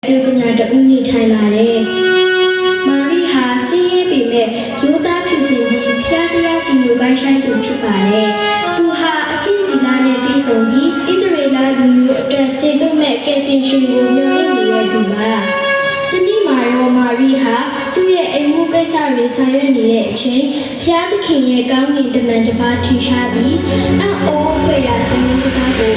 လူကညာတူနေထိုင်လာတယ်။မာရီဟာစီးရဲပေမဲ့ရိုးသားဖြစ်စဉ်ပြီးဖျားတရားကြီးမျိုးကိုင်းဆိုင်သူဖြစ်ပါတယ်။သူဟာအချင်းဒီလာနဲ့ပြီးဆုံးပြီးဣသရေလလူမျိုးအတွက်ဆေလွတ်မဲ့ကယ်တင်ရှင်ကိုမျှော်လင့်နေတဲ့သူပါ။ဒီနေ့မှာတော့မာရီဟာသူ့ရဲ့အိမ်မှုကိစ္စတွေဆောင်ရွက်နေတဲ့အချိန်ဖျားသခင်ရဲ့ကောင်းကင်တမန်တစ်ပါးထင်ရှားပြီးအံ့ဩဖွယ်ရာတမန်စကားကို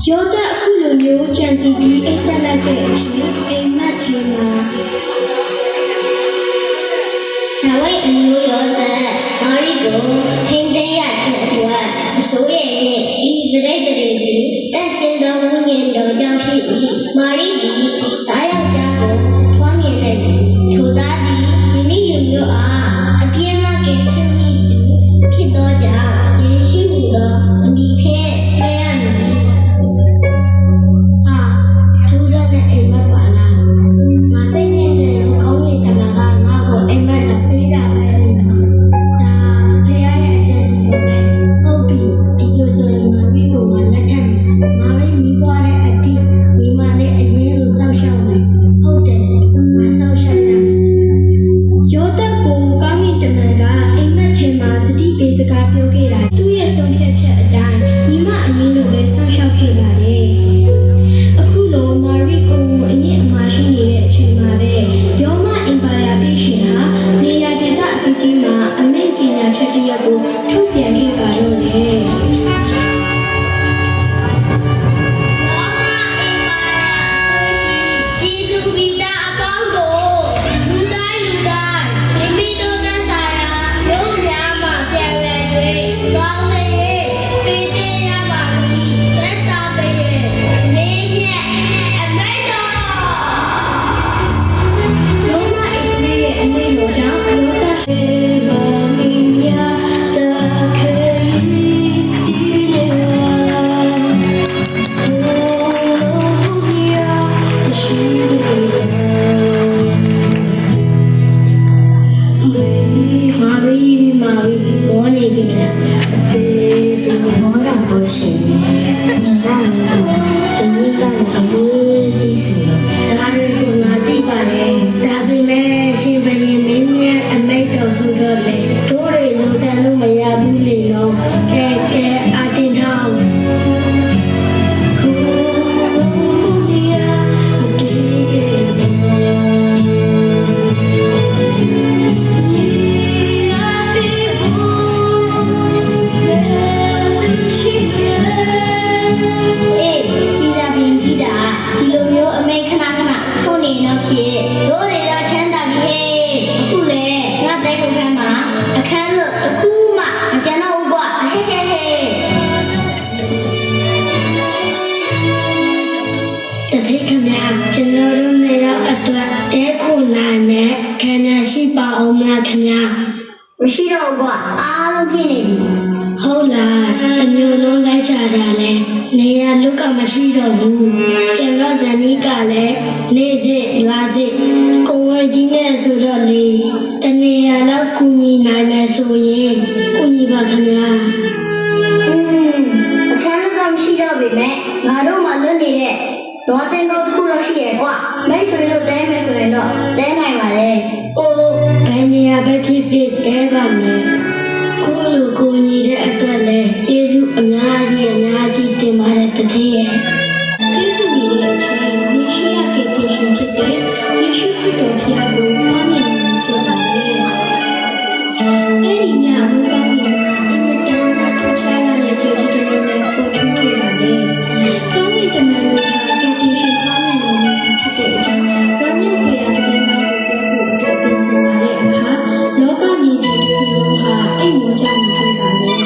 ယောသအခုလိုမျိုးကြံစီပြီးအိတ်ဆက်လိုက်တဲ့အချိန်အိမ်မက်ထဲမှာဒါဝိတ်အမျိုးယောသမာရီကိုထိန်းသိမ်းရခြင်းအတွက်အစိုးရရဲ့ဤပရိသေတွေသည်တန်ရှင်သောဝိညာဉ်တော်ကြောင့်ဖြစ်၏မာရီသည်တာယောက်ျားကိုထွားမြင်လိုက်သည်ထိုသားသည်မိမိလူမျိုးအားအပြင်းမှကယ်ချမိသူဖြစ်သောကြောင့်ယေရှုဟူသောအမည်ဖြင့်လွှဲရမည်စကားပြောခဲ့တာ ခင်ဗျာကျွန်တော်တို့နေရောက်အတွက်တဲခုနိုင်မယ်ခင်ဗျာရှိပါအောင်မလားခင်ဗျာ မရှိတော့ကွာအားလုံးပြည့်နေပြီ ဟုတ်လားတမျိုးလုံးလိုက်ရှာကြလဲနေရလူကမရှိတော့ဘူးကျွန်တော်ဇနီးကလည်းနေစိလာစိကိုဝဲကြီးနဲ့ဆိုတော့လေတနေရလောက်ကူညီနိုင်မယ်ဆိုရင်ကူညီပါခင်ဗျာ အခန်းတော့မရှိတော့ပြီမဲ့ငါတို့မှလွတ်နေတဲ့တော့တင်ကောတစ်ခုတော့ရှိရဲ့ကွာမိတ်ဆွေတို့တဲမယ်ဆိုရင်တော့တဲနိုင်ပါလေ အိုးဘယ်နေရာပဲဖြစ်ဖြစ်တဲပါမယ်ကိုလိုကိုညီတဲ့အတွက်လည်းကျေးဇူးအများကြီးတင်ပါတယ်တတိယဒီခုမီရဲ့ချင်းမြေရှိရကတေရှင်ဖြစ်တဲ့ယေရှုခရစ်တော်ဖျားကိုအားနေနေဖြစ်ပါတယ်အဲဒီညဘုရားမြတ်အင်မတန်မှထူးခြားတဲ့ကျေးဇူးတော်နဲ့ပေါ်ထွန်းခဲ့ပါတယ်ကောင်းကင်တမန်တော်ဟာကတေရှင်ဖျားနေနေဖြစ်တဲ့အကြောင်းရမြတ်ခွေရတဲ့ကောင်းကိုပြောဖို့အတွက်ပြင်ဆင်လာတဲ့အခါလောကမြင်တဲ့ဒီလိုဟာအိမ်ဝကြနေခဲ့ပါတယ်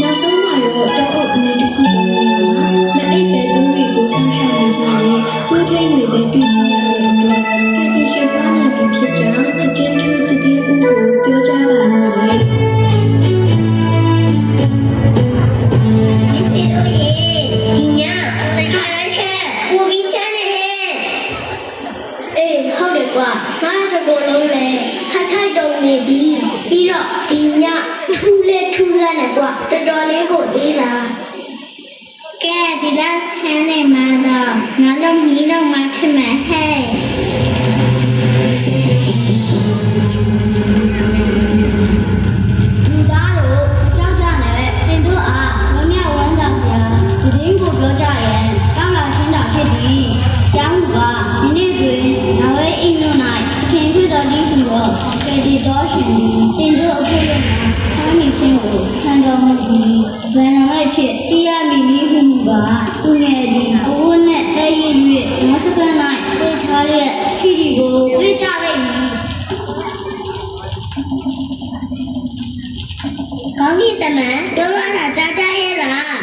နောက်ဆုံးမှာတော့တောအုပ်အနေတစ်ခုပေါ်နေမှာမအိပ်ပဲသူတွေကိုဆောင်းရှောက်နေကြတယ်သူထိန်တွေပဲတွေ့နေရတဲ့အတွက်ကတိရှိပါနဲ့ဖြစ်ကြတဲ့တင်ထူးတကယ်ဦးကိုပြောကြပါတော့လေ မိတ်ဆွေတို့ရေဒီညခါလိုက်ချက်ပူပြီးချမ်းနေဟဲ့အေးဟုတ်တယ်ကွာငါတို့ကိုလုံးလေခိုက်တုံနေပြီပြီးတော့ဒီညထူးလေထူးစမ်းနေကွာတော်တော်လေးကိုအေးတာကဲဒီလောက်ချမ်းနေမှတော့ငါတို့မီးတော့မှဖြစ်မှာဟဲ့လူသားတို့ကြောက်ကြနဲ့တင်တို့အားဝမ်းမြောက်ဝမ်းသာစရာသတင်းကိုပြောကြရင်ကောင်းလာချင်းတာဖြစ်သည်ကျောင်းကဒီနေ့တွင်နဝဲအိမ်တို့၌ခင်ဖြစ်တော်ဒီဟုသောကဲဒီတော်ရှင်တင်တို့အဖို့လုံးမှာခေါင်းမြင့်ခြင်းကိုခံတော်မူသည်ဘယ်နှမိတ်ဖြစ်တရားမီနည်းဟုမူပါသူငယ်သည်အဝတ်နှင့်ပဲရည်၍မစကန်၌ပြေးထားလျက်ရှိသည်ကိုပြေးကြလိမ့်မည်ကောင်းကင်တမန်ပြောရတာကြားကြရဲ့လား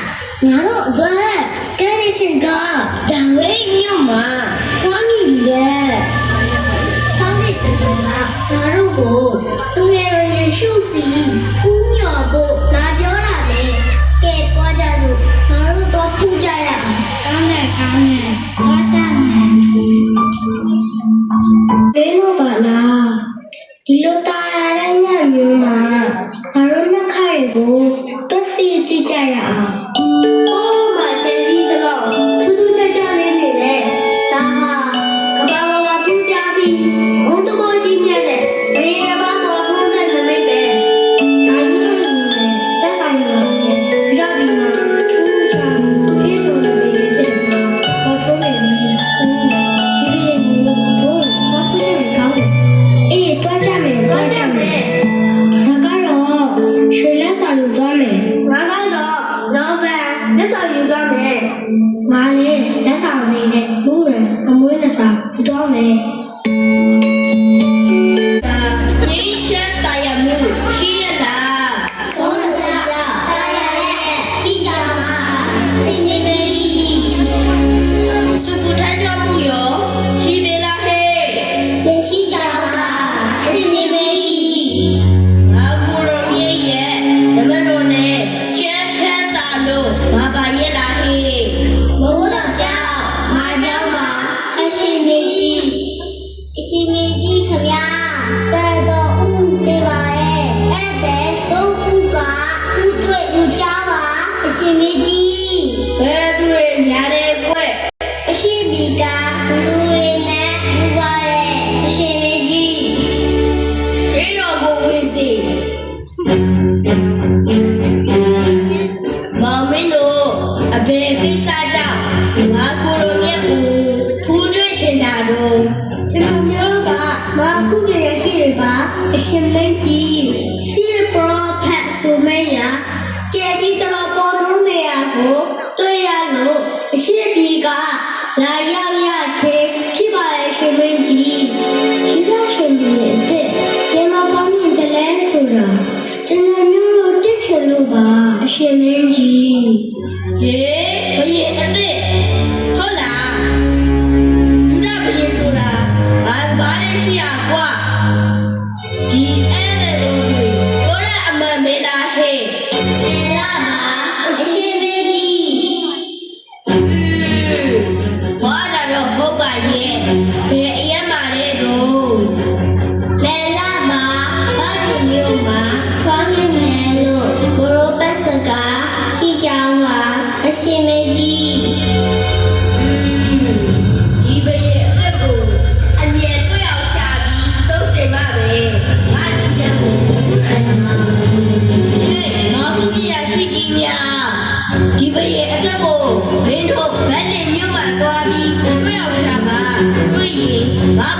ငါတို့အတွက်ကဲဒီရှင်ကဒါဝိမြို့မှာခွာမိပြီလေကောင်းကင်တမန်ကငါတို့ကိုသူငယ်တော်ယေရှုစီဦးညော်ဖို့လာပြောတာလေကဲတွားကြစို့ငါတို့တော့ဖူးကြရအောင်ကောင်းတယ်တွားကြမယ် လေးလို့ပါလားဒီလိုတာရတဲ့ညမျိုးမှာငါတို့နှစ်ခါတွေကိုတက်စီကြည့်ကြရအောင် ။အိုးမကျန်စီတော့ထူးထူးခြားခြားလေးနေလေ။ဒါဟာကဘာဘာထူးခြားပြီးဘုံတကိုကြီးမြတ်တဲ့ရေကဘာပေါ်ထုံးတဲ့နမိတ်ပဲ ဒါကြီးကလည်းတက်ဆိုင်နေတယ်။ဒါပြီးမှထူးခြားပြေဆုံးနေတဲ့မှာပေါ်ထုံးနေပြီ။ဒီလိုမျိုးတို့ဘာဖြစ်နေကောင်းလဲ။အေးတွားကြမယ် ။သွားကြမယ် ဒါကတော့ရွှေလက်ဆောင်ယူသွားမယ် ။ငါကတော့လောဘလက်ဆောင်ယူသွားမယ် ။ငါလည်းလက်ဆောင်လေးနဲ့ဘူးရန်အမွေးနဲ့စာယူသွားမယ်။ ငိမ့်ချက်တာရမှုရှိရလား ။ဘုံတော်ကြောင့်တာရတဲ့ရှိကြမှာစိတ်နေပြီ စပူထမ်းကြမှုရောရှိသေးလားဟဲ့ ။ရှိကြမှာစိတ်နေပြီ ငါကိုရောမြည့်ရဲ့ဓမ္မတော်နဲ့ကျန်းခမ်းတာလို့မပါရဲ့လားဟဲ့ ။ဘုံတော်ကြောင့်မာကြောင့်မှာအရှင်နေရှိအရှင်မင်းကြီးခမညာတဲ့တော်ဦးတေပါရဲ့အဲ့တဲ့တော့ဦးကဦးတွေ့ဦးကြပါအရှင်မင်းကြီး ဘယ်သူတွေများတဲ့ကွက် အရှင်မီကလူရင်းနဲ့လူပါရဲ့အရှင်မင်းကြီး ရှင်းတော်ကိုဝင်စီမောင်မင်းတို့အဘေကိစ္စကြောင့်ငါကိုရောမြတ်ကိုဖူးကျွေးချင်တာတော့ ကျွန်တော်မျိုးကဘာခုရရရှိရပါအရှင်မင်းကြီးရှေးပရောဖက်ဆိုမရကျဲကြီးတော်ပေါ်ထုံးနေရကိုတွေ့ရလို့အရှင်ပြည်ကလာရောက်ရချေဖြစ်ပါရဲ့ရှင်မင်းကြီး ဒီကရှင်ပြည်ရဲ့ဒီမှာပေါင်းမြင်တယ်လဲဆိုတာကျွန်တော်မျိုးတို့တက်ချင်လို့ပါအရှင်မင်းကြီးဟေးဘယ်ရဲ့အစ်ဟုတ်လား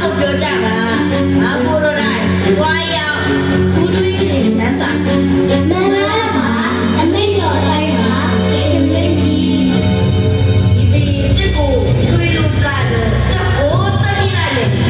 ကိုပြောကြပါငါကိုရိုတိုင်းတွားရောက်ခုတွေးနေစမ်းပါ မန္တလာကအမေတော်တိုင်းမှာရှင်မင်းကြီး ဒီတစ်ကိုတွေးလို့ကတော့တက်ကိုတတ်ရမယ် မ